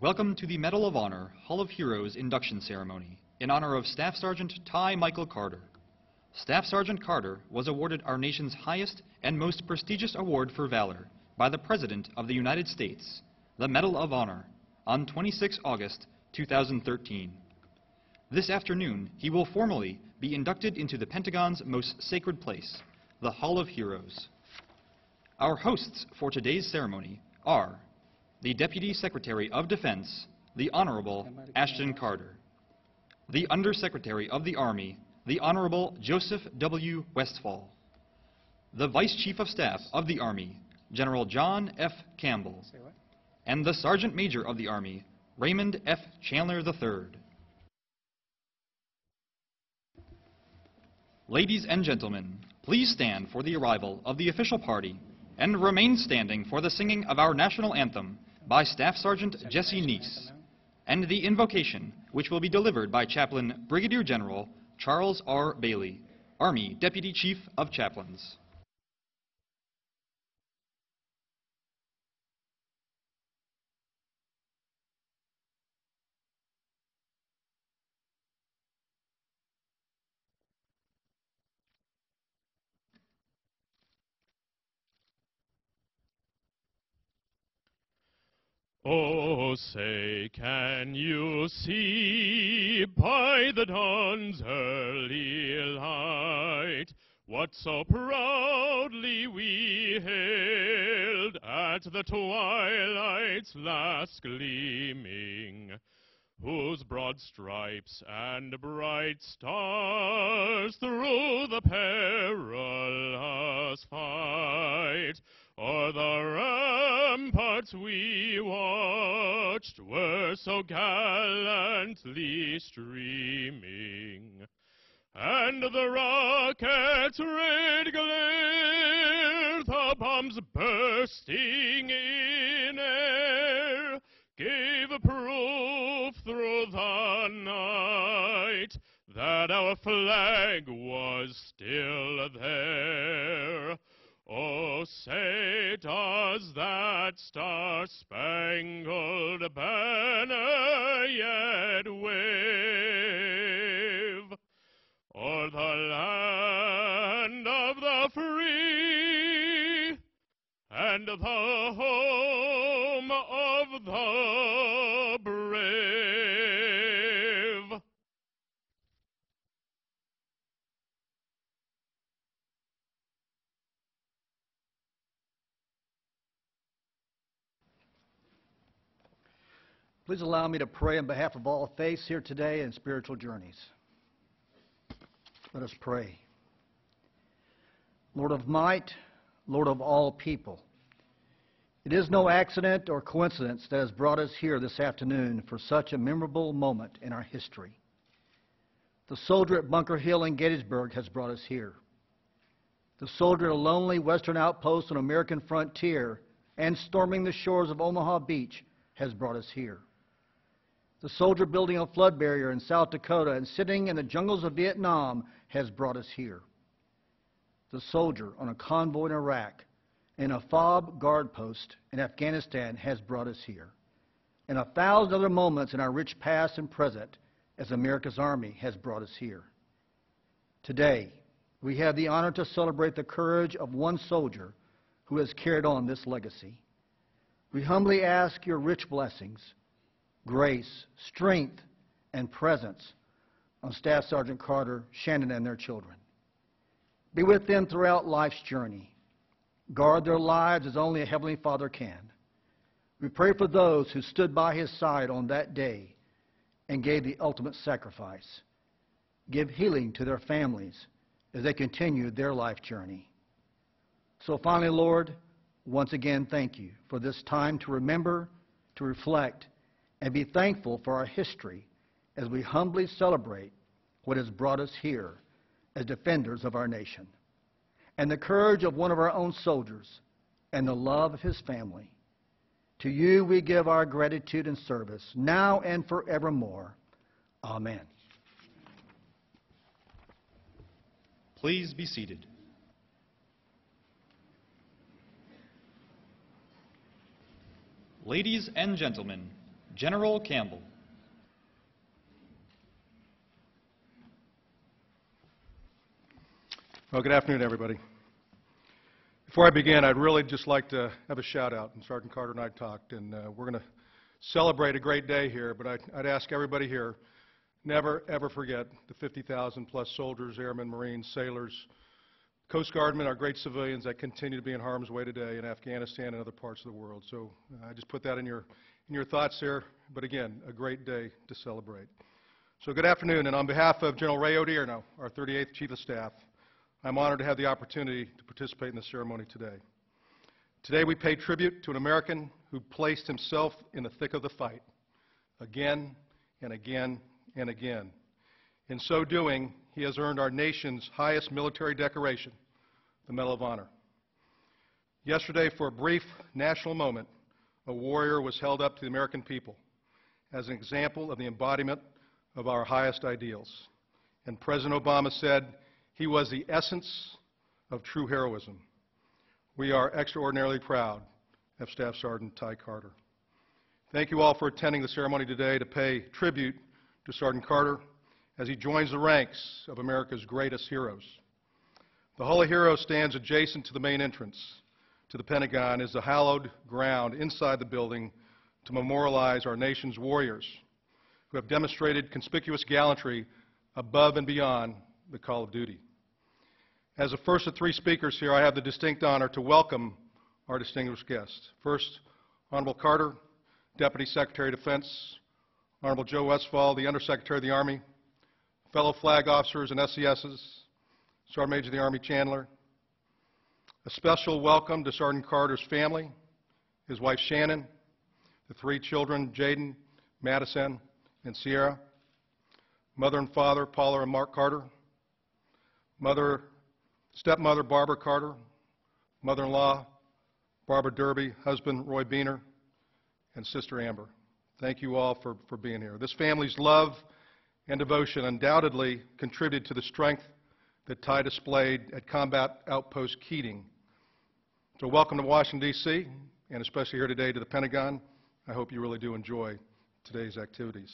Welcome to the Medal of Honor Hall of Heroes induction ceremony in honor of Staff Sergeant Ty Michael Carter. Staff Sergeant Carter was awarded our nation's highest and most prestigious award for valor by the President of the United States, the Medal of Honor, on 26 August 2013. This afternoon, he will formally be inducted into the Pentagon's most sacred place, the Hall of Heroes. Our hosts for today's ceremony are the Deputy Secretary of Defense, the Honorable Ashton Carter, the Undersecretary of the Army, the Honorable Joseph W. Westfall, the Vice Chief of Staff of the Army, General John F. Campbell, and the Sergeant Major of the Army, Raymond F. Chandler III. Ladies and gentlemen, please stand for the arrival of the official party and remain standing for the singing of our national anthem by Staff Sergeant Jesse Neese, and the invocation, which will be delivered by Chaplain Brigadier General Charles R. Bailey, Army Deputy Chief of Chaplains. Oh, say, can you see by the dawn's early light what so proudly we hailed at the twilight's last gleaming, whose broad stripes and bright stars through the perilous fight o'er the ramparts we watched were so gallantly streaming, and the rocket's red glare, the bombs bursting in air, gave proof through the night that our flag was still there. Oh, say, does that star-spangled banner yet wave o'er the land of the free and the home of the brave? Please allow me to pray on behalf of all faiths here today and spiritual journeys. Let us pray. Lord of might, Lord of all people, it is no accident or coincidence that has brought us here this afternoon for such a memorable moment in our history. The soldier at Bunker Hill in Gettysburg has brought us here. The soldier at a lonely western outpost on American frontier and storming the shores of Omaha Beach has brought us here. The soldier building a flood barrier in South Dakota and sitting in the jungles of Vietnam has brought us here. The soldier on a convoy in Iraq and a FOB guard post in Afghanistan has brought us here. And 1,000 other moments in our rich past and present as America's Army has brought us here. Today, we have the honor to celebrate the courage of one soldier who has carried on this legacy. We humbly ask your rich blessings, grace, strength, and presence on Staff Sergeant Carter, Shannon, and their children. Be with them throughout life's journey. Guard their lives as only a Heavenly Father can. We pray for those who stood by his side on that day and gave the ultimate sacrifice. Give healing to their families as they continue their life journey. So finally, Lord, once again, thank you for this time to remember, to reflect, and be thankful for our history as we humbly celebrate what has brought us here as defenders of our nation, and the courage of one of our own soldiers, and the love of his family. To you we give our gratitude and service, now and forevermore. Amen. Please be seated. Ladies and gentlemen, General Campbell. Well, good afternoon, everybody. Before I begin, I'd really just like to have a shout out. And Sergeant Carter and I talked, and we're going to celebrate a great day here, but I'd ask everybody here, never, ever forget the 50,000 plus soldiers, airmen, Marines, sailors, Coast Guardmen, our great civilians that continue to be in harm's way today in Afghanistan and other parts of the world. So I just put that in your thoughts here, but again, a great day to celebrate. So good afternoon, and on behalf of General Ray Odierno, our 38th Chief of Staff, I'm honored to have the opportunity to participate in the ceremony today. Today we pay tribute to an American who placed himself in the thick of the fight, again and again and again. In so doing, he has earned our nation's highest military decoration, the Medal of Honor. Yesterday, for a brief national moment, a warrior was held up to the American people as an example of the embodiment of our highest ideals. And President Obama said, he was the essence of true heroism. We are extraordinarily proud of Staff Sergeant Ty Carter. Thank you all for attending the ceremony today to pay tribute to Sergeant Carter as he joins the ranks of America's greatest heroes. The Hall of Heroes stands adjacent to the main entrance to the Pentagon as the hallowed ground inside the building to memorialize our nation's warriors who have demonstrated conspicuous gallantry above and beyond the call of duty. As the first of three speakers here, I have the distinct honor to welcome our distinguished guests. First, Honorable Carter, Deputy Secretary of Defense, Honorable Joe Westfall, the Undersecretary of the Army, fellow flag officers and SESs, Sergeant Major of the Army Chandler. A special welcome to Sergeant Carter's family, his wife Shannon, the three children, Jaden, Madison, and Sierra, mother and father, Paula and Mark Carter, stepmother, Barbara Carter, mother-in-law, Barbara Derby, husband, Roy Beener, and sister Amber. Thank you all for being here. This family's love and devotion undoubtedly contributed to the strength that Ty displayed at Combat Outpost Keating. So welcome to Washington, D.C., and especially here today to the Pentagon. I hope you really do enjoy today's activities.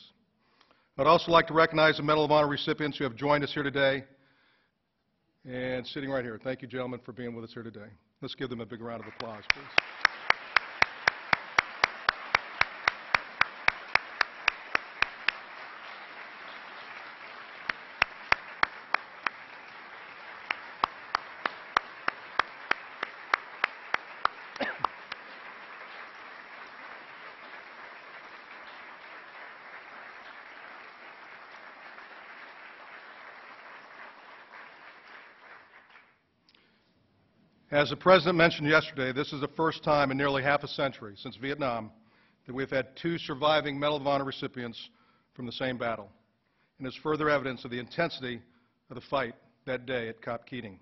I'd also like to recognize the Medal of Honor recipients who have joined us here today and sitting right here. Thank you, gentlemen, for being with us here today. Let's give them a big round of applause, please. As the President mentioned yesterday, this is the first time in nearly half a century since Vietnam that we've had two surviving Medal of Honor recipients from the same battle, and is further evidence of the intensity of the fight that day at Cop Keating.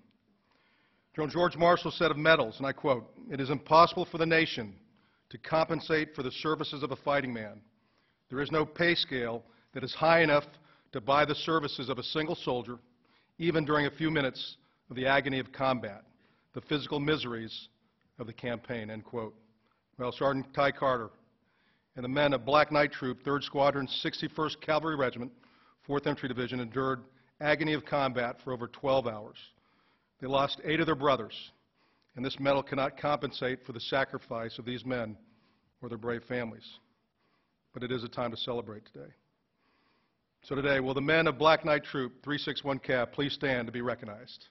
General George Marshall said of medals, and I quote, "It is impossible for the nation to compensate for the services of a fighting man. There is no pay scale that is high enough to buy the services of a single soldier, even during a few minutes of the agony of combat, the physical miseries of the campaign," end quote. Well, Sergeant Ty Carter and the men of Black Knight Troop, 3rd Squadron, 61st Cavalry Regiment, 4th Infantry Division endured agony of combat for over 12 hours. They lost 8 of their brothers, and this medal cannot compensate for the sacrifice of these men or their brave families. But it is a time to celebrate today. So today, will the men of Black Knight Troop, 361 Cav, please stand to be recognized.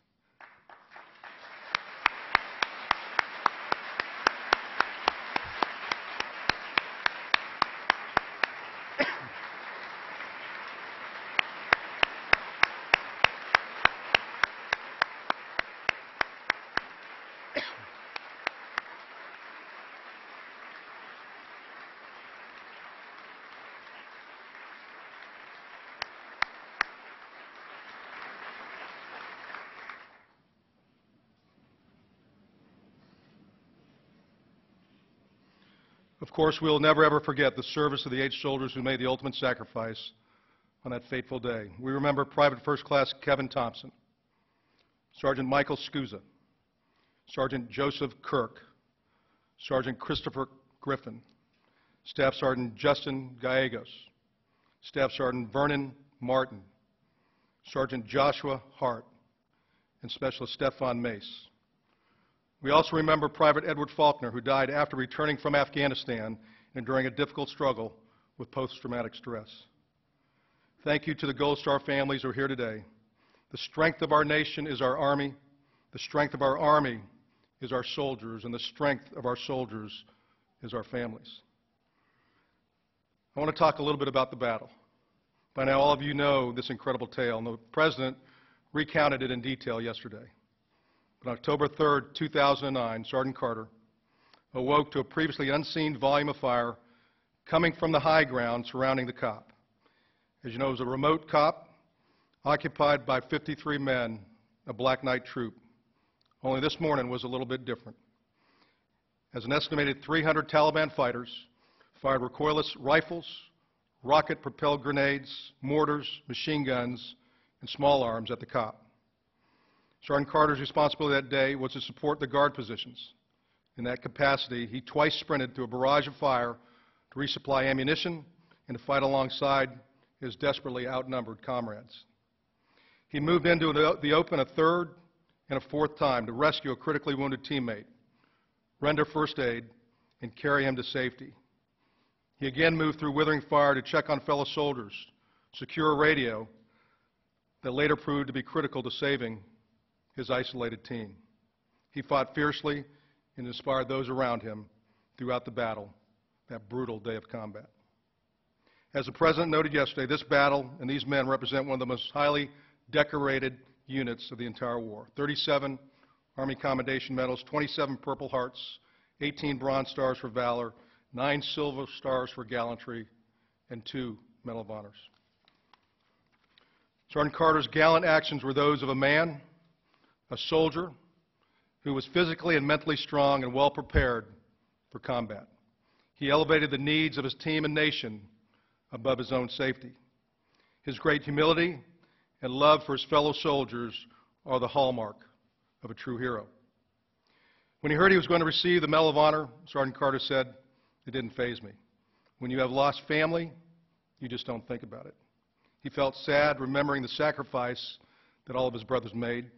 Of course, we will never ever forget the service of the 8 soldiers who made the ultimate sacrifice on that fateful day. We remember Private First Class Kevin Thompson, Sergeant Michael Scusa, Sergeant Joseph Kirk, Sergeant Christopher Griffin, Staff Sergeant Justin Gallegos, Staff Sergeant Vernon Martin, Sergeant Joshua Hart, and Specialist Stefan Mace. We also remember Private Edward Faulkner, who died after returning from Afghanistan and during a difficult struggle with post-traumatic stress. Thank you to the Gold Star families who are here today. The strength of our nation is our Army. The strength of our Army is our soldiers, and the strength of our soldiers is our families. I want to talk a little bit about the battle. By now, all of you know this incredible tale, and the President recounted it in detail yesterday. On October 3rd, 2009, Sergeant Carter awoke to a previously unseen volume of fire coming from the high ground surrounding the COP. As you know, it was a remote COP occupied by 53 men, a Black Knight troop. Only this morning was a little bit different, as an estimated 300 Taliban fighters fired recoilless rifles, rocket-propelled grenades, mortars, machine guns, and small arms at the COP. Sergeant Carter's responsibility that day was to support the guard positions. In that capacity, he twice sprinted through a barrage of fire to resupply ammunition and to fight alongside his desperately outnumbered comrades. He moved into the open a third and a fourth time to rescue a critically wounded teammate, render first aid, and carry him to safety. He again moved through withering fire to check on fellow soldiers, secure a radio that later proved to be critical to saving his isolated team. He fought fiercely and inspired those around him throughout the battle, that brutal day of combat. As the President noted yesterday, this battle and these men represent one of the most highly decorated units of the entire war. 37 Army Commendation Medals, 27 Purple Hearts, 18 Bronze Stars for Valor, 9 Silver Stars for Gallantry, and 2 Medal of Honors. Sergeant Carter's gallant actions were those of a man, a soldier, who was physically and mentally strong and well prepared for combat. He elevated the needs of his team and nation above his own safety. His great humility and love for his fellow soldiers are the hallmark of a true hero. When he heard he was going to receive the Medal of Honor, Sergeant Carter said, "It didn't faze me. When you have lost family, you just don't think about it." He felt sad remembering the sacrifice that all of his brothers made.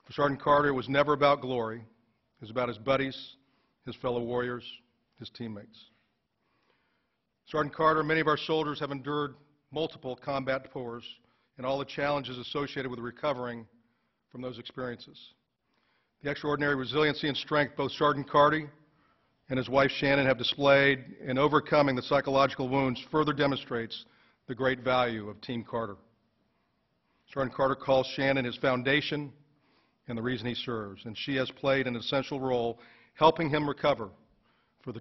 For Sergeant Carter, it was never about glory. It was about his buddies, his fellow warriors, his teammates. Sergeant Carter, many of our soldiers have endured multiple combat tours and all the challenges associated with recovering from those experiences. The extraordinary resiliency and strength both Sergeant Carter and his wife Shannon have displayed in overcoming the psychological wounds further demonstrates the great value of Team Carter. Sergeant Carter calls Shannon his foundation and the reason he serves, and she has played an essential role helping him recover from the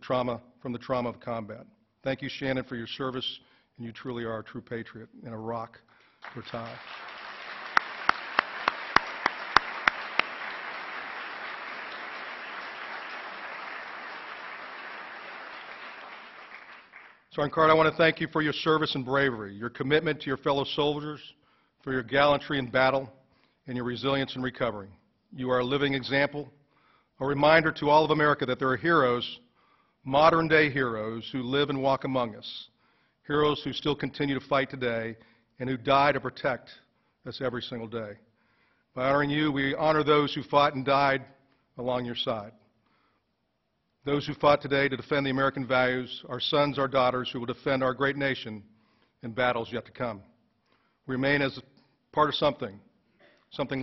trauma of combat. Thank you, Shannon, for your service, and you truly are a true patriot and a rock for Ty. Sergeant Carter, I want to thank you for your service and bravery, your commitment to your fellow soldiers, for your gallantry in battle, and your resilience in recovery. You are a living example, a reminder to all of America that there are heroes, modern-day heroes, who live and walk among us, heroes who still continue to fight today and who die to protect us every single day. By honoring you, we honor those who fought and died along your side. Those who fought today to defend the American values, our sons, our daughters, who will defend our great nation in battles yet to come. We remain as part of something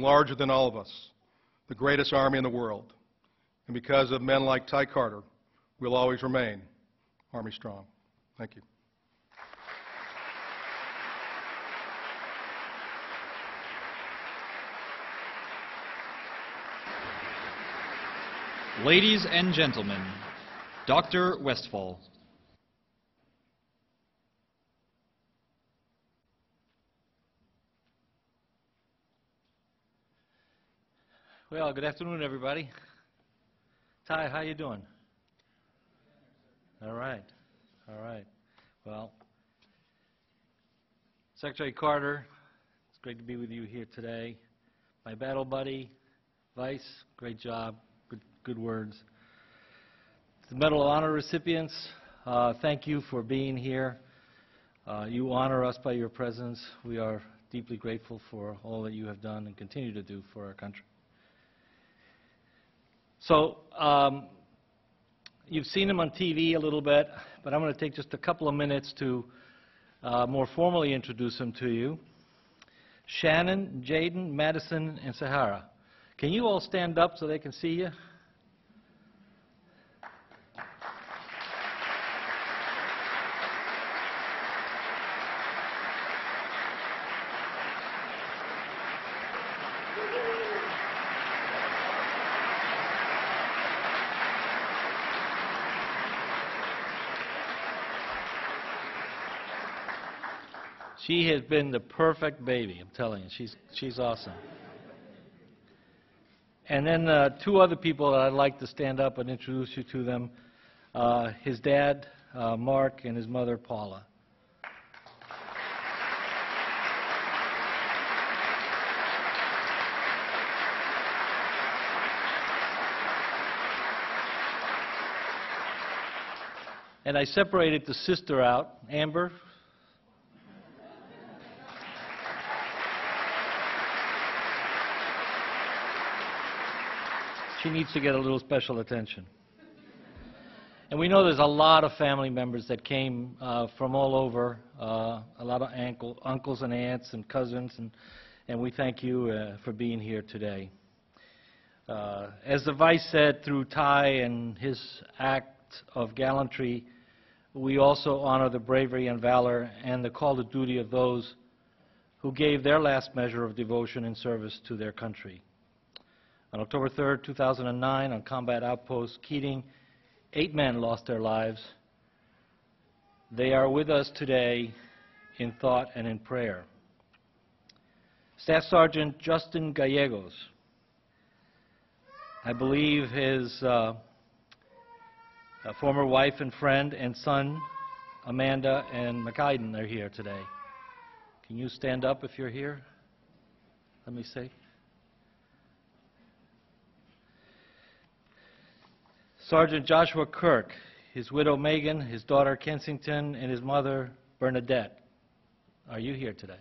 larger than all of us, the greatest army in the world. And because of men like Ty Carter, we'll always remain Army strong. Thank you. Ladies and gentlemen, Dr. Westphal. Well, good afternoon, everybody. Ty, how you doing? All right. Well, Secretary Carter, it's great to be with you here today. My battle buddy, Vice, great job, good words. The Medal of Honor recipients, thank you for being here. You honor us by your presence. We are deeply grateful for all that you have done and continue to do for our country. So, you've seen him on TV a little bit, but I'm going to take just a couple of minutes to more formally introduce him to you. Shannon, Jaden, Madison, and Sahara. Can you all stand up so they can see you? She has been the perfect baby, I'm telling you. She's awesome. And then two other people that I'd like to stand up and introduce you to them. His dad, Mark, and his mother, Paula. And I separated the sister out, Amber. She needs to get a little special attention. And we know there's a lot of family members that came from all over, a lot of uncles and aunts and cousins, and we thank you for being here today. As the Vice said, through Ty and his act of gallantry, we also honor the bravery and valor and the call to duty of those who gave their last measure of devotion and service to their country. On October 3rd, 2009, on combat outpost Keating, 8 men lost their lives. They are with us today in thought and in prayer. Staff Sergeant Justin Gallegos, I believe his former wife and friend and son, Amanda and McIden, are here today. Can you stand up if you're here? Let me see. Sergeant Joshua Kirk, his widow Megan, his daughter Kensington, and his mother Bernadette. Are you here today?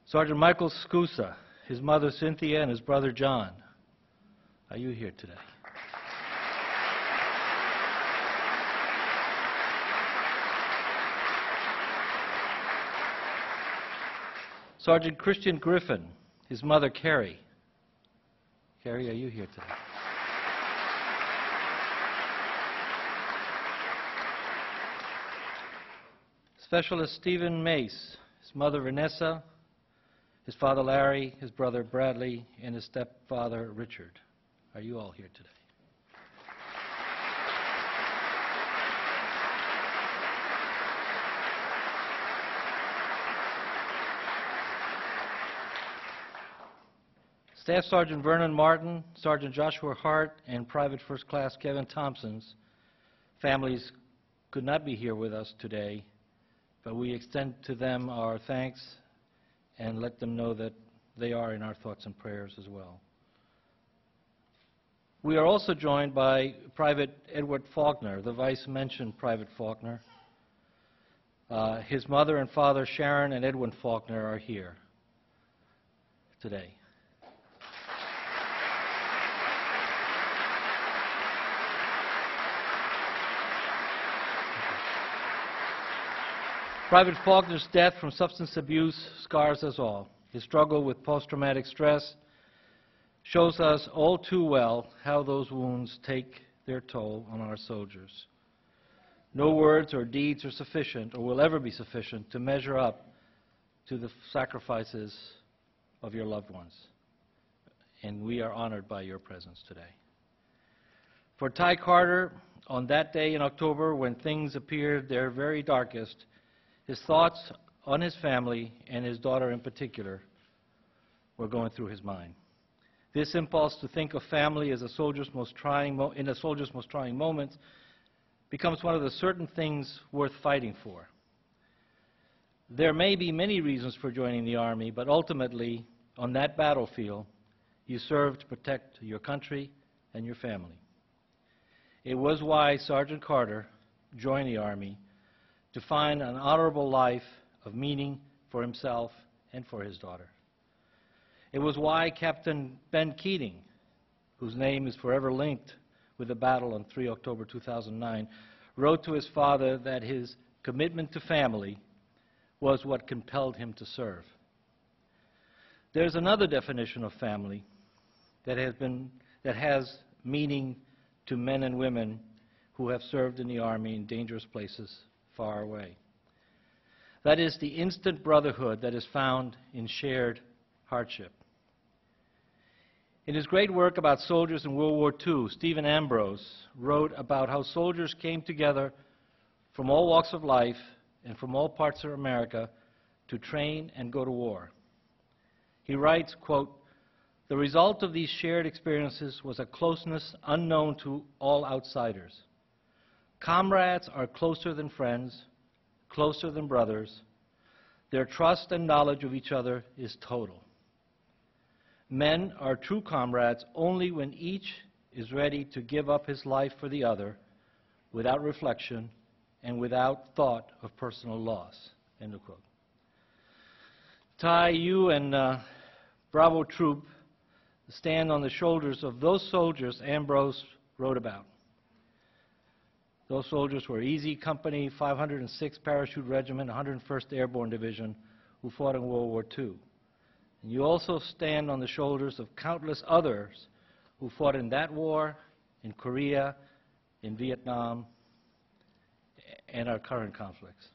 Sergeant Michael Scusa, his mother Cynthia, and his brother John. Are you here today? Sergeant Christian Griffin, his mother Carrie. Carrie, are you here today? Specialist Stephen Mace, his mother Vanessa, his father Larry, his brother Bradley, and his stepfather Richard. Are you all here today? Staff Sergeant Vernon Martin, Sergeant Joshua Hart, and Private First Class Kevin Thompson's families could not be here with us today, but we extend to them our thanks and let them know that they are in our thoughts and prayers as well. We are also joined by Private Edward Faulkner. The Vice mentioned Private Faulkner. His mother and father, Sharon and Edwin Faulkner, are here today. Private Faulkner's death from substance abuse scars us all. His struggle with post-traumatic stress shows us all too well how those wounds take their toll on our soldiers. No words or deeds are sufficient or will ever be sufficient to measure up to the sacrifices of your loved ones. And we are honored by your presence today. For Ty Carter, on that day in October when things appeared their very darkest, his thoughts on his family and his daughter in particular were going through his mind. This impulse to think of family as a soldier's most trying moments becomes one of the certain things worth fighting for. There may be many reasons for joining the Army, but ultimately, on that battlefield, you served to protect your country and your family. It was why Sergeant Carter joined the Army, to find an honorable life of meaning for himself and for his daughter. It was why Captain Ben Keating, whose name is forever linked with the battle on 3 October 2009, wrote to his father that his commitment to family was what compelled him to serve. There's another definition of family that has meaning to men and women who have served in the Army in dangerous places far away. That is the instant brotherhood that is found in shared hardship. In his great work about soldiers in World War II, Stephen Ambrose wrote about how soldiers came together from all walks of life and from all parts of America to train and go to war. He writes, quote, "The result of these shared experiences was a closeness unknown to all outsiders. Comrades are closer than friends, closer than brothers. Their trust and knowledge of each other is total. Men are true comrades only when each is ready to give up his life for the other without reflection and without thought of personal loss." End of quote. Ty, you and Bravo Troop stand on the shoulders of those soldiers Ambrose wrote about. Those soldiers were Easy Company, 506th Parachute Regiment, 101st Airborne Division, who fought in World War II. And you also stand on the shoulders of countless others who fought in that war, in Korea, in Vietnam, and our current conflicts.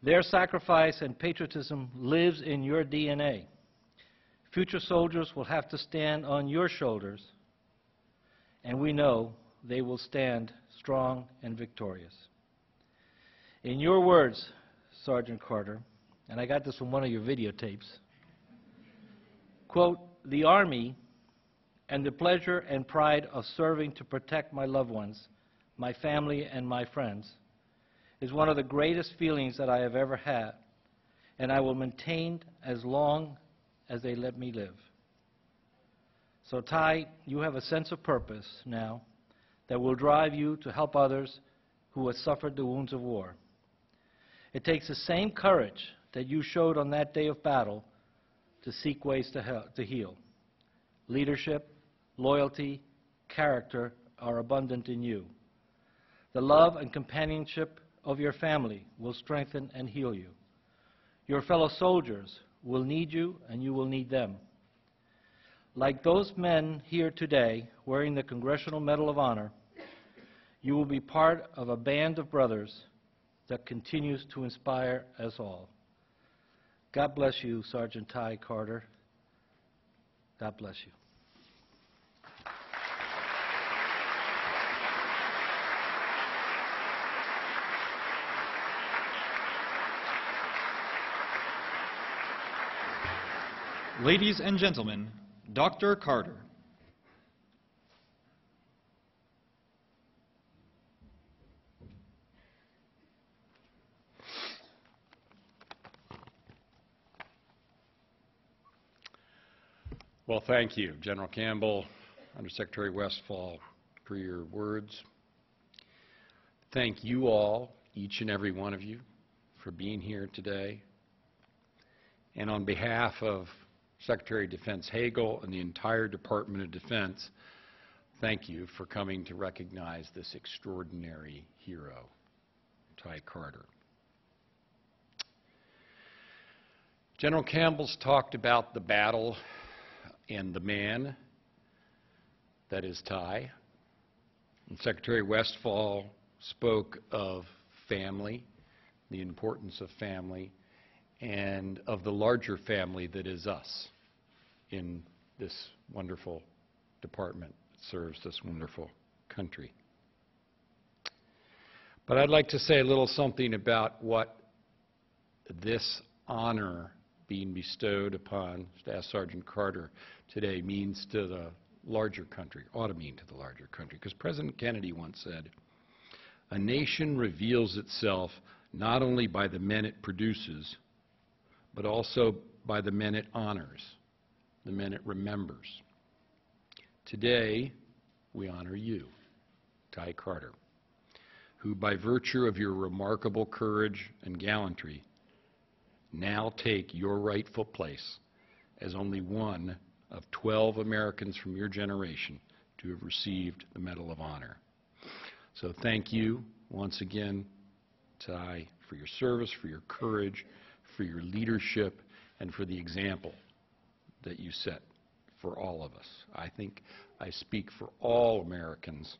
Their sacrifice and patriotism lives in your DNA. Future soldiers will have to stand on your shoulders, and we know they will stand strong and victorious. In your words, Sergeant Carter, and I got this from one of your videotapes, quote, "The Army and the pleasure and pride of serving to protect my loved ones, my family and my friends, is one of the greatest feelings that I have ever had, and I will maintain as long as they let me live." So Ty, you have a sense of purpose now that will drive you to help others who have suffered the wounds of war. It takes the same courage that you showed on that day of battle to seek ways to heal. Leadership, loyalty, character are abundant in you. The love and companionship of your family will strengthen and heal you. Your fellow soldiers will need you, and you will need them. Like those men here today wearing the Congressional Medal of Honor, you will be part of a band of brothers that continues to inspire us all. God bless you, Sergeant Ty Carter. God bless you. Ladies and gentlemen, Dr. Carter. Well, thank you, General Campbell, Undersecretary Westfall, for your words. Thank you all, each and every one of you, for being here today. And on behalf of Secretary of Defense Hagel and the entire Department of Defense, thank you for coming to recognize this extraordinary hero, Ty Carter. General Campbell's talked about the battle and the man that is Ty. And Secretary Westfall spoke of family, the importance of family, and of the larger family that is us in this wonderful department that serves this wonderful country. But I'd like to say a little something about what this honor being bestowed upon Staff Sergeant Carter today means to the larger country, ought to mean to the larger country. Because President Kennedy once said, "A nation reveals itself not only by the men it produces, but also by the men it honors, the men it remembers. Today, we honor you, Ty Carter, who by virtue of your remarkable courage and gallantry now take your rightful place as only one of 12 Americans from your generation to have received the Medal of Honor. So thank you once again, Ty, for your service, for your courage, for your leadership, and for the example that you set for all of us. I think I speak for all Americans,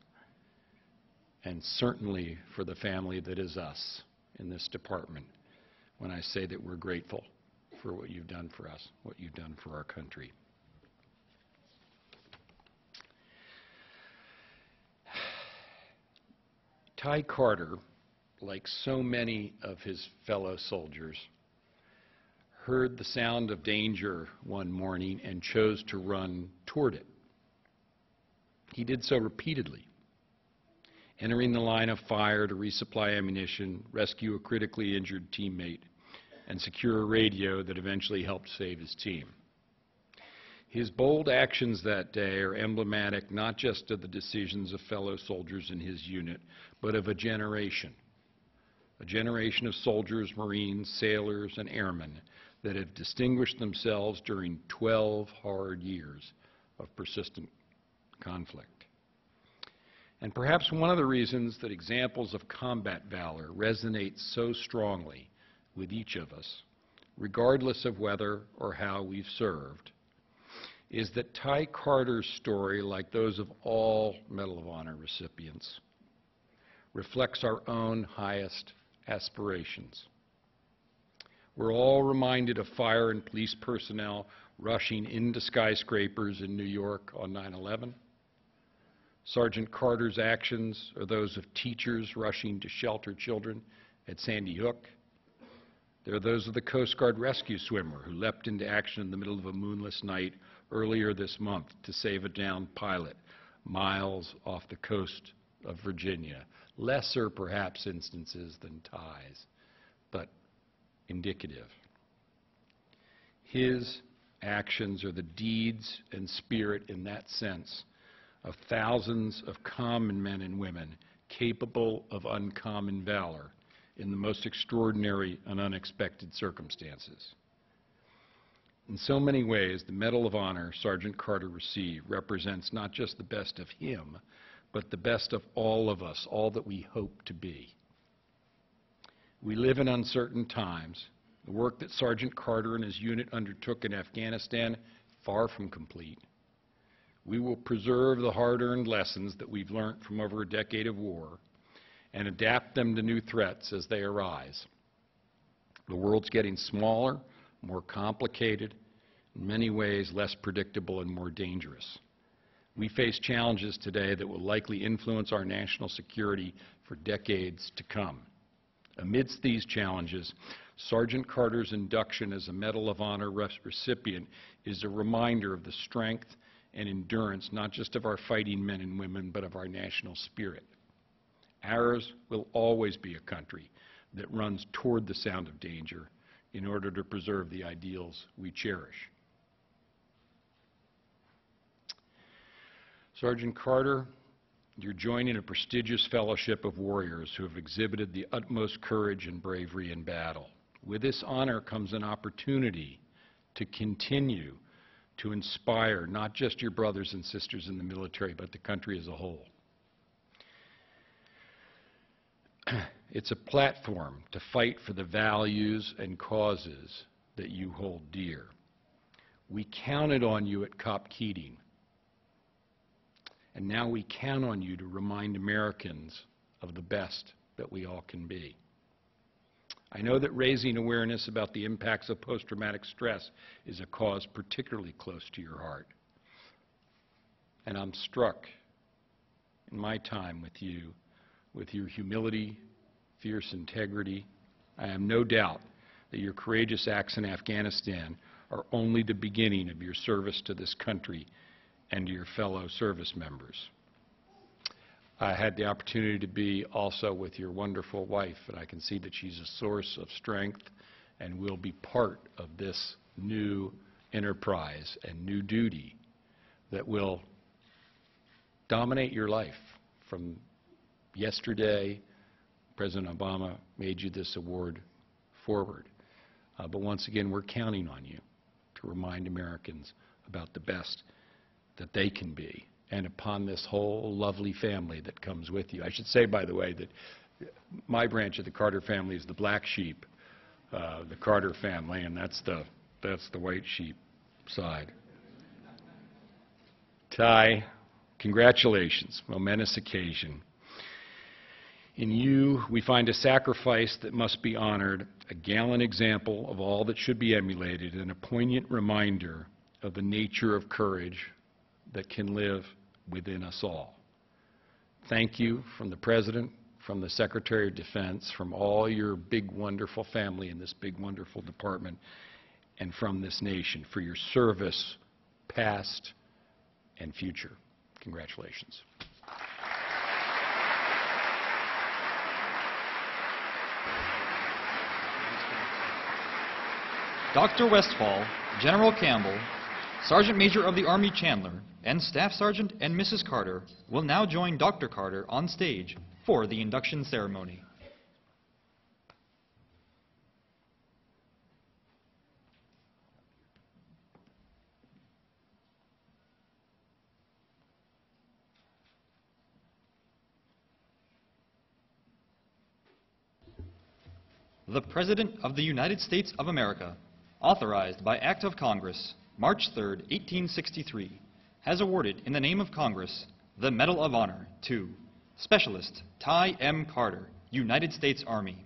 and certainly for the family that is us in this department, when I say that we're grateful for what you've done for us, what you've done for our country. Ty Carter, like so many of his fellow soldiers, heard the sound of danger one morning and chose to run toward it. He did so repeatedly, entering the line of fire to resupply ammunition, rescue a critically injured teammate, and secure a radio that eventually helped save his team. His bold actions that day are emblematic not just of the decisions of fellow soldiers in his unit, but of a generation of soldiers, Marines, sailors, and airmen that have distinguished themselves during 12 hard years of persistent conflict. And perhaps one of the reasons that examples of combat valor resonate so strongly with each of us, regardless of whether or how we've served, is that Ty Carter's story, like those of all Medal of Honor recipients, reflects our own highest aspirations. We're all reminded of fire and police personnel rushing into skyscrapers in New York on 9/11. Sergeant Carter's actions are those of teachers rushing to shelter children at Sandy Hook. They're those of the Coast Guard rescue swimmer who leapt into action in the middle of a moonless night earlier this month to save a downed pilot miles off the coast of Virginia. Lesser, perhaps, instances than Ty's, but indicative. His actions are the deeds and spirit, in that sense, of thousands of common men and women capable of uncommon valor in the most extraordinary and unexpected circumstances. In so many ways, the Medal of Honor Sergeant Carter received represents not just the best of him, but the best of all of us, all that we hope to be. We live in uncertain times. The work that Sergeant Carter and his unit undertook in Afghanistan, far from complete. We will preserve the hard-earned lessons that we've learned from over a decade of war and adapt them to new threats as they arise. The world's getting smaller, more complicated, in many ways less predictable and more dangerous. We face challenges today that will likely influence our national security for decades to come. Amidst these challenges, Sergeant Carter's induction as a Medal of Honor recipient is a reminder of the strength and endurance not just of our fighting men and women, but of our national spirit. Ours will always be a country that runs toward the sound of danger in order to preserve the ideals we cherish. Sergeant Carter, you're joining a prestigious fellowship of warriors who have exhibited the utmost courage and bravery in battle. With this honor comes an opportunity to continue to inspire not just your brothers and sisters in the military, but the country as a whole. It's a platform to fight for the values and causes that you hold dear. We counted on you at Cop Keating, and now we count on you to remind Americans of the best that we all can be. I know that raising awareness about the impacts of post-traumatic stress is a cause particularly close to your heart. And I'm struck in my time with you, with your humility, fierce integrity. I have no doubt that your courageous acts in Afghanistan are only the beginning of your service to this country and to your fellow service members. I had the opportunity to be also with your wonderful wife, and I can see that she's a source of strength and will be part of this new enterprise and new duty that will dominate your life. From yesterday, President Obama made you this award forward. But once again, we're counting on you to remind Americans about the best that they can be, and upon this whole lovely family that comes with you. I should say, by the way, that my branch of the Carter family is the black sheep, the Carter family, and that's the white sheep side. Ty, congratulations, momentous occasion. In you, we find a sacrifice that must be honored, a gallant example of all that should be emulated, and a poignant reminder of the nature of courage that can live within us all. Thank you from the President, from the Secretary of Defense, from all your big, wonderful family in this big, wonderful department, and from this nation for your service, past and future. Congratulations. Dr. Westfall, General Campbell, Sergeant Major of the Army Chandler, and Staff Sergeant and Mrs. Carter will now join Dr. Carter on stage for the induction ceremony. The President of the United States of America, authorized by Act of Congress, March 3, 1863, has awarded in the name of Congress the Medal of Honor to Specialist Ty M. Carter, United States Army,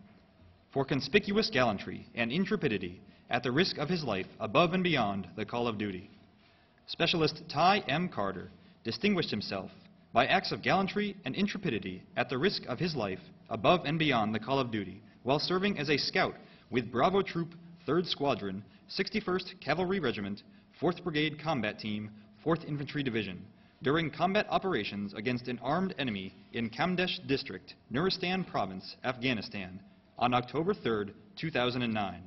for conspicuous gallantry and intrepidity at the risk of his life above and beyond the call of duty. Specialist Ty M. Carter distinguished himself by acts of gallantry and intrepidity at the risk of his life above and beyond the call of duty while serving as a scout with Bravo Troop 3rd Squadron, 61st Cavalry Regiment, 4th Brigade Combat Team, 4th Infantry Division, during combat operations against an armed enemy in Kamdesh District, Nuristan Province, Afghanistan, on October 3, 2009.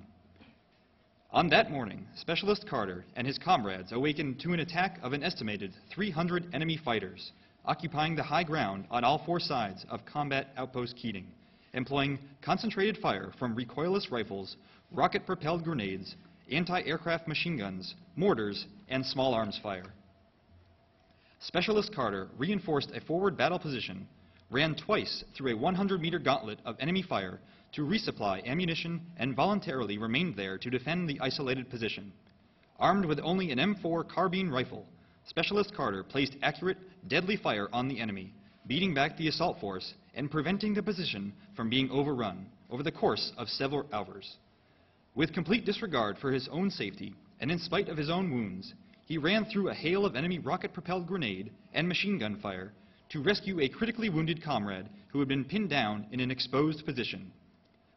On that morning, Specialist Carter and his comrades awakened to an attack of an estimated 300 enemy fighters, occupying the high ground on all four sides of Combat Outpost Keating, employing concentrated fire from recoilless rifles, rocket-propelled grenades, anti-aircraft machine guns, mortars, and small arms fire. Specialist Carter reinforced a forward battle position, ran twice through a 100-meter gauntlet of enemy fire to resupply ammunition, and voluntarily remained there to defend the isolated position. Armed with only an M4 carbine rifle, Specialist Carter placed accurate, deadly fire on the enemy, beating back the assault force and preventing the position from being overrun over the course of several hours. With complete disregard for his own safety, and in spite of his own wounds, he ran through a hail of enemy rocket-propelled grenade and machine gun fire to rescue a critically wounded comrade who had been pinned down in an exposed position.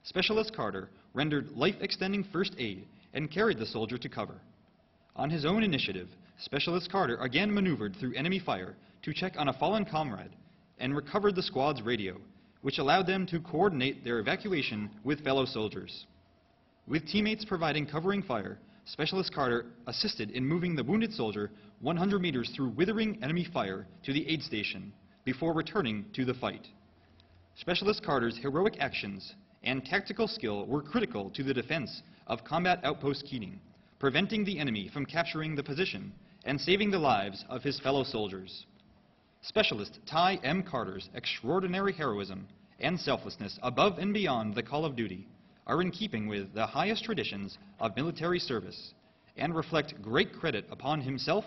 Specialist Carter rendered life-extending first aid and carried the soldier to cover. On his own initiative, Specialist Carter again maneuvered through enemy fire to check on a fallen comrade and recovered the squad's radio, which allowed them to coordinate their evacuation with fellow soldiers. With teammates providing covering fire, Specialist Carter assisted in moving the wounded soldier 100 meters through withering enemy fire to the aid station before returning to the fight. Specialist Carter's heroic actions and tactical skill were critical to the defense of Combat Outpost Keating, preventing the enemy from capturing the position and saving the lives of his fellow soldiers. Specialist Ty M. Carter's extraordinary heroism and selflessness above and beyond the call of duty are in keeping with the highest traditions of military service and reflect great credit upon himself,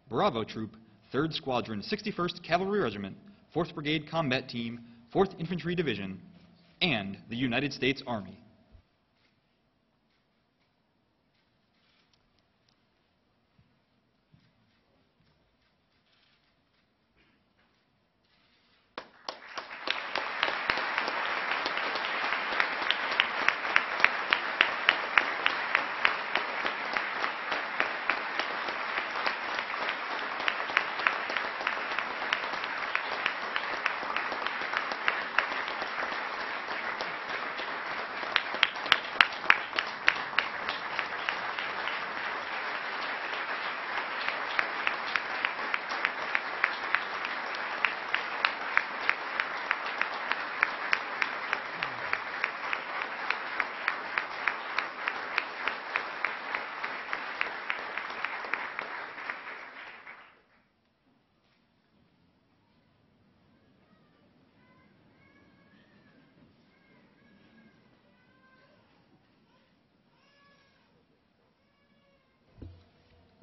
Bravo Troop, 3rd Squadron, 61st Cavalry Regiment, 4th Brigade Combat Team, 4th Infantry Division, and the United States Army.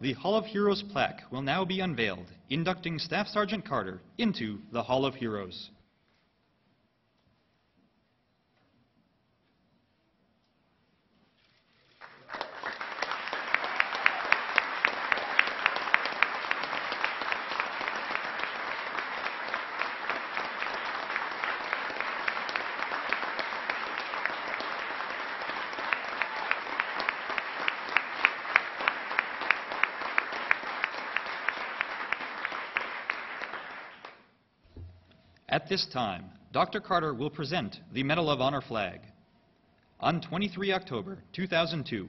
The Hall of Heroes plaque will now be unveiled, inducting Staff Sergeant Carter into the Hall of Heroes. At this time, Dr. Carter will present the Medal of Honor flag. On 23 October 2002,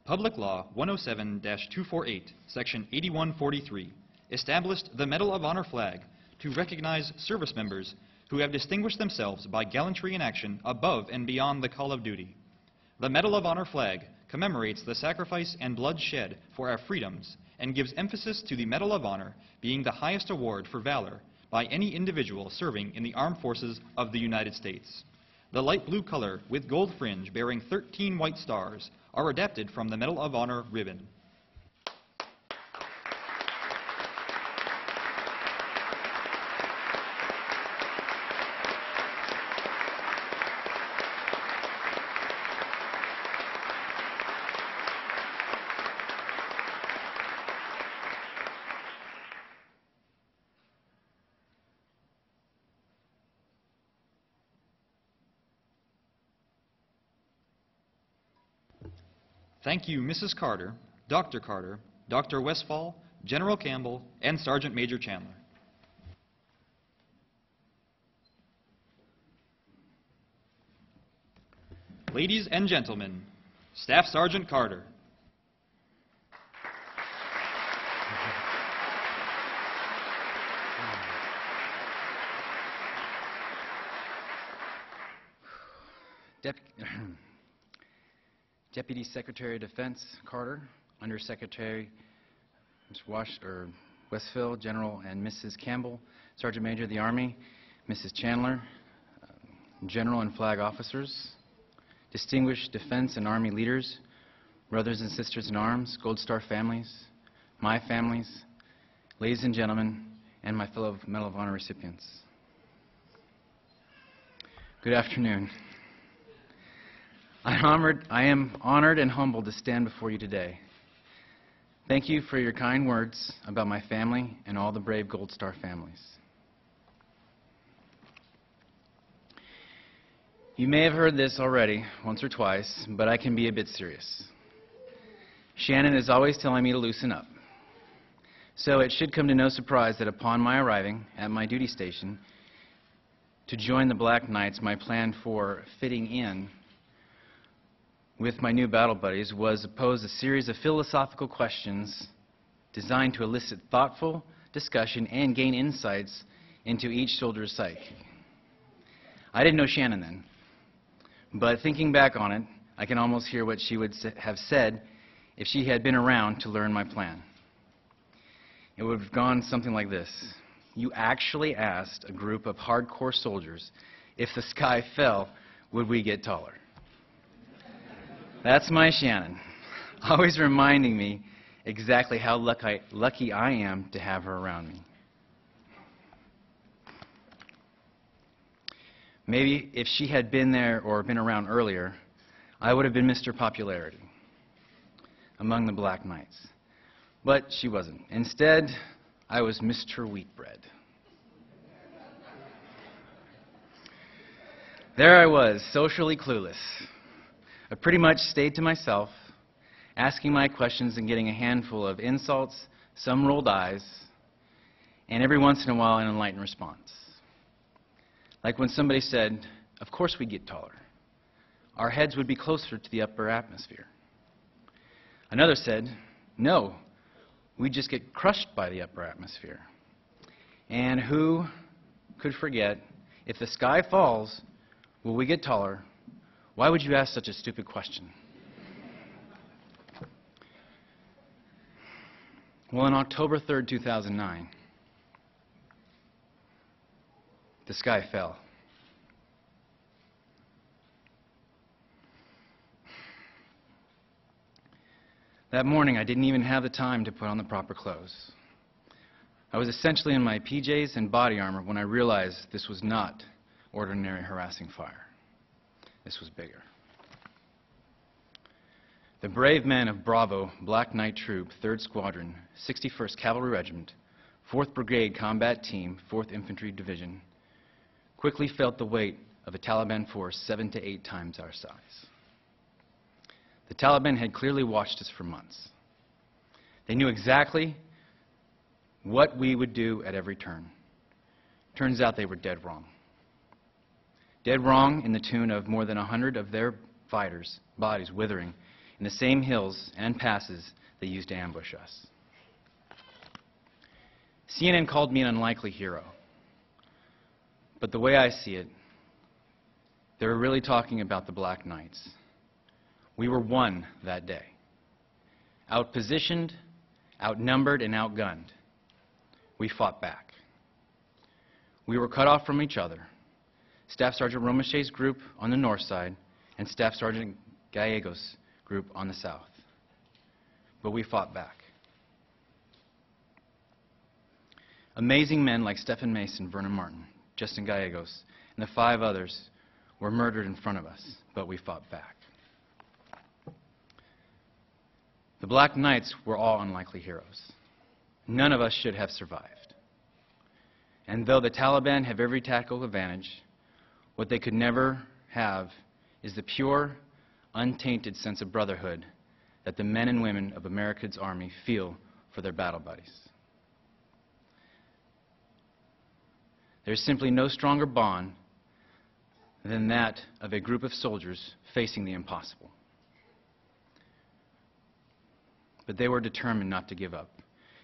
Public Law 107-248, Section 8143, established the Medal of Honor flag to recognize service members who have distinguished themselves by gallantry in action above and beyond the call of duty. The Medal of Honor flag commemorates the sacrifice and blood shed for our freedoms and gives emphasis to the Medal of Honor being the highest award for valor by any individual serving in the armed forces of the United States. The light blue color with gold fringe bearing 13 white stars are adapted from the Medal of Honor ribbon. Thank you, Mrs. Carter, Dr. Westfall, General Campbell, and Sergeant Major Chandler. Ladies and gentlemen, Staff Sergeant Carter. Deputy Secretary of Defense Carter, Undersecretary Westfield, General and Mrs. Campbell, Sergeant Major of the Army, Mrs. Chandler, General and Flag Officers, distinguished defense and Army leaders, brothers and sisters in arms, Gold Star families, my families, ladies and gentlemen, and my fellow Medal of Honor recipients. Good afternoon. I am honored and humbled to stand before you today. Thank you for your kind words about my family and all the brave Gold Star families. You may have heard this already once or twice, but I can be a bit serious. Shannon is always telling me to loosen up. So it should come to no surprise that upon my arriving at my duty station to join the Black Knights, my plan for fitting in with my new battle buddies was to pose a series of philosophical questions designed to elicit thoughtful discussion and gain insights into each soldier's psyche. I didn't know Shannon then, but thinking back on it, I can almost hear what she would have said if she had been around to learn my plan. It would have gone something like this. You actually asked a group of hardcore soldiers, if the sky fell, would we get taller? That's my Shannon, always reminding me exactly how lucky I am to have her around me. Maybe if she had been there or been around earlier, I would have been Mr. Popularity among the Black Knights. But she wasn't. Instead, I was Mr. Wheatbread. There I was, socially clueless. I pretty much stayed to myself, asking my questions and getting a handful of insults, some rolled eyes, and every once in a while an enlightened response. Like when somebody said, of course we'd get taller. Our heads would be closer to the upper atmosphere. Another said, no, we'd just get crushed by the upper atmosphere. And who could forget, if the sky falls, will we get taller? Why would you ask such a stupid question? Well, on October 3rd, 2009, the sky fell. That morning, I didn't even have the time to put on the proper clothes. I was essentially in my PJs and body armor when I realized this was not ordinary harassing fire. This was bigger. The brave men of Bravo, Black Knight Troop, 3rd Squadron, 61st Cavalry Regiment, 4th Brigade Combat Team, 4th Infantry Division, quickly felt the weight of a Taliban force 7 to 8 times our size. The Taliban had clearly watched us for months. They knew exactly what we would do at every turn. Turns out they were dead wrong. Dead wrong in the tune of more than 100 of their fighters' bodies withering in the same hills and passes they used to ambush us. CNN called me an unlikely hero. But the way I see it, they were really talking about the Black Knights. We were won that day. Outpositioned, outnumbered, and outgunned. We fought back. We were cut off from each other. Staff Sergeant Romaché's group on the north side and Staff Sergeant Gallegos' group on the south. But we fought back. Amazing men like Stephen Mason, Vernon Martin, Justin Gallegos, and the 5 others were murdered in front of us, but we fought back. The Black Knights were all unlikely heroes. None of us should have survived. And though the Taliban have every tactical advantage, what they could never have is the pure, untainted sense of brotherhood that the men and women of America's Army feel for their battle buddies. There's simply no stronger bond than that of a group of soldiers facing the impossible. But they were determined not to give up,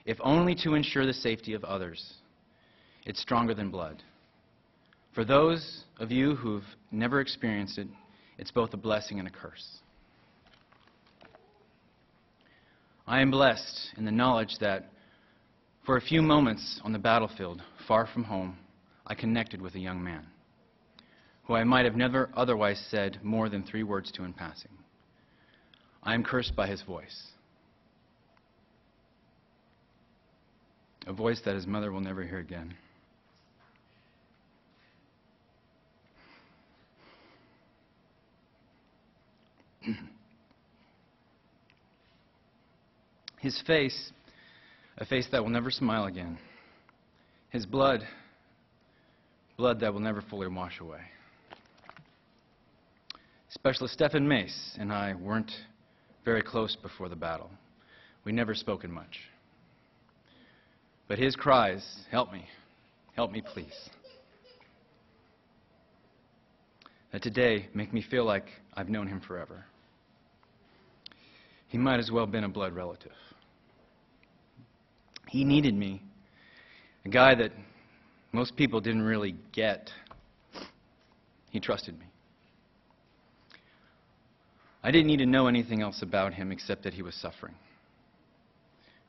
if only to ensure the safety of others. It's stronger than blood. For those of you who've never experienced it, it's both a blessing and a curse. I am blessed in the knowledge that for a few moments on the battlefield, far from home, I connected with a young man who I might have never otherwise said more than 3 words to in passing. I am cursed by his voice, a voice that his mother will never hear again. His face, a face that will never smile again. His blood that will never fully wash away. Specialist Stephen Mace and I weren't very close before the battle. We never spoken much. But his cries, help me please, that today make me feel like I've known him forever. He might as well have been a blood relative. He needed me, a guy that most people didn't really get. He trusted me. I didn't need to know anything else about him except that he was suffering.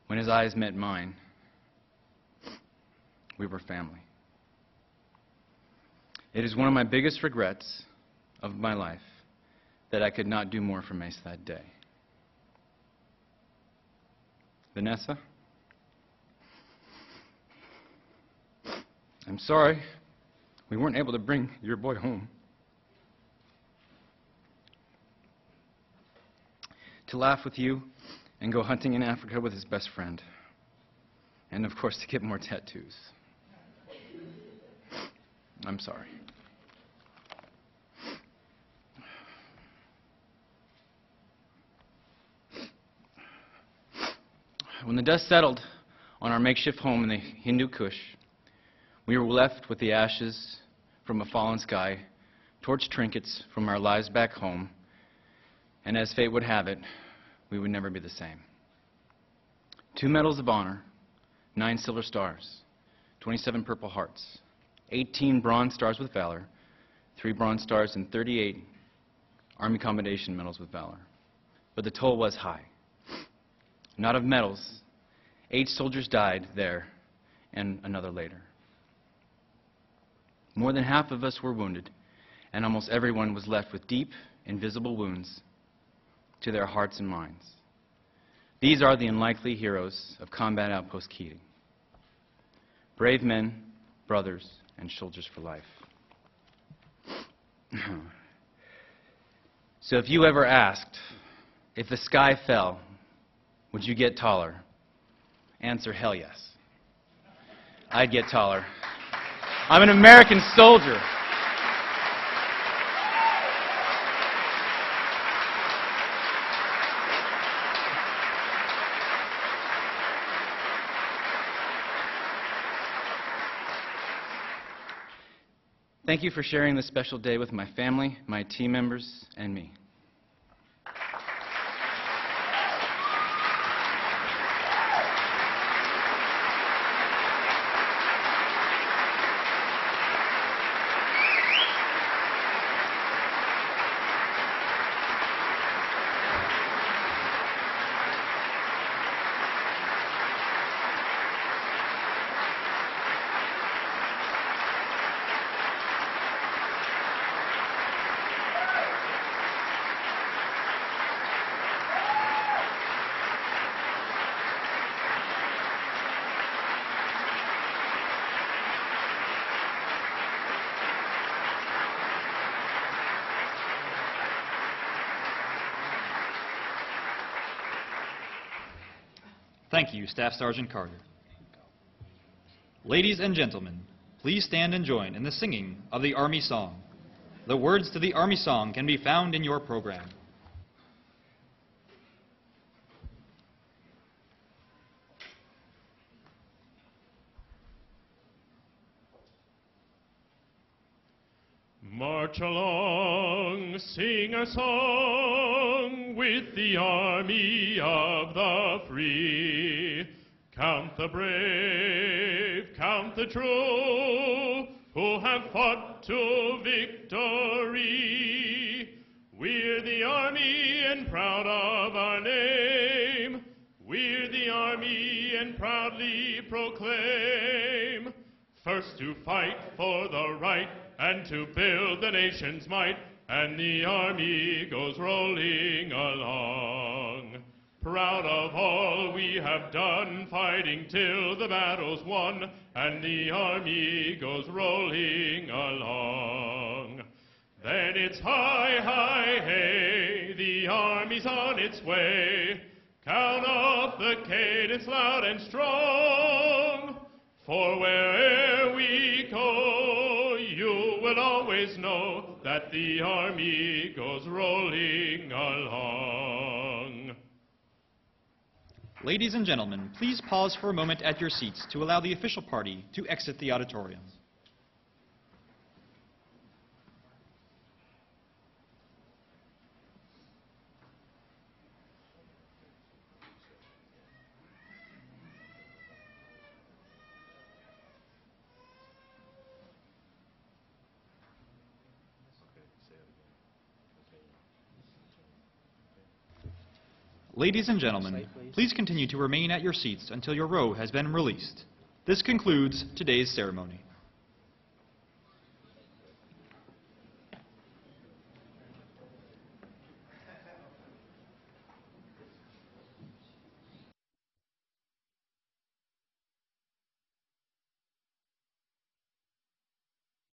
When his eyes met mine, we were family. It is one of my biggest regrets of my life that I could not do more for Mace that day. Vanessa, I'm sorry we weren't able to bring your boy home to laugh with you and go hunting in Africa with his best friend, and of course to get more tattoos. I'm sorry. When the dust settled on our makeshift home in the Hindu Kush, we were left with the ashes from a fallen sky, torch trinkets from our lives back home, and as fate would have it, we would never be the same. 2 medals of honor, 9 silver stars, 27 purple hearts, 18 bronze stars with valor, 3 bronze stars, and 38 Army Commendation medals with valor. But the toll was high. Not of medals. 8 soldiers died there, and another later. More than half of us were wounded, and almost everyone was left with deep, invisible wounds to their hearts and minds. These are the unlikely heroes of Combat Outpost Keating. Brave men, brothers, and soldiers for life. So if you ever asked, if the sky fell, would you get taller? Answer, hell yes. I'd get taller. I'm an American soldier. Thank you for sharing this special day with my family, my team members, and me. Thank you, Staff Sergeant Carter. Ladies and gentlemen, please stand and join in the singing of the Army Song. The words to the Army Song can be found in your program. March along, sing a song with the army of the free. Count the brave, count the true, who have fought to victory. We're the army and proud of our name. We're the army and proudly proclaim. First to fight for the right and to build the nation's might, and the army goes rolling along. Proud of all we have done, fighting till the battle's won, and the army goes rolling along. Then it's hi, hi, hey, the army's on its way. Count off the cadence loud and strong, for where'er we go, you will always know that the army goes rolling along. Ladies and gentlemen, please pause for a moment at your seats to allow the official party to exit the auditorium. Ladies and gentlemen, please continue to remain at your seats until your row has been released. This concludes today's ceremony.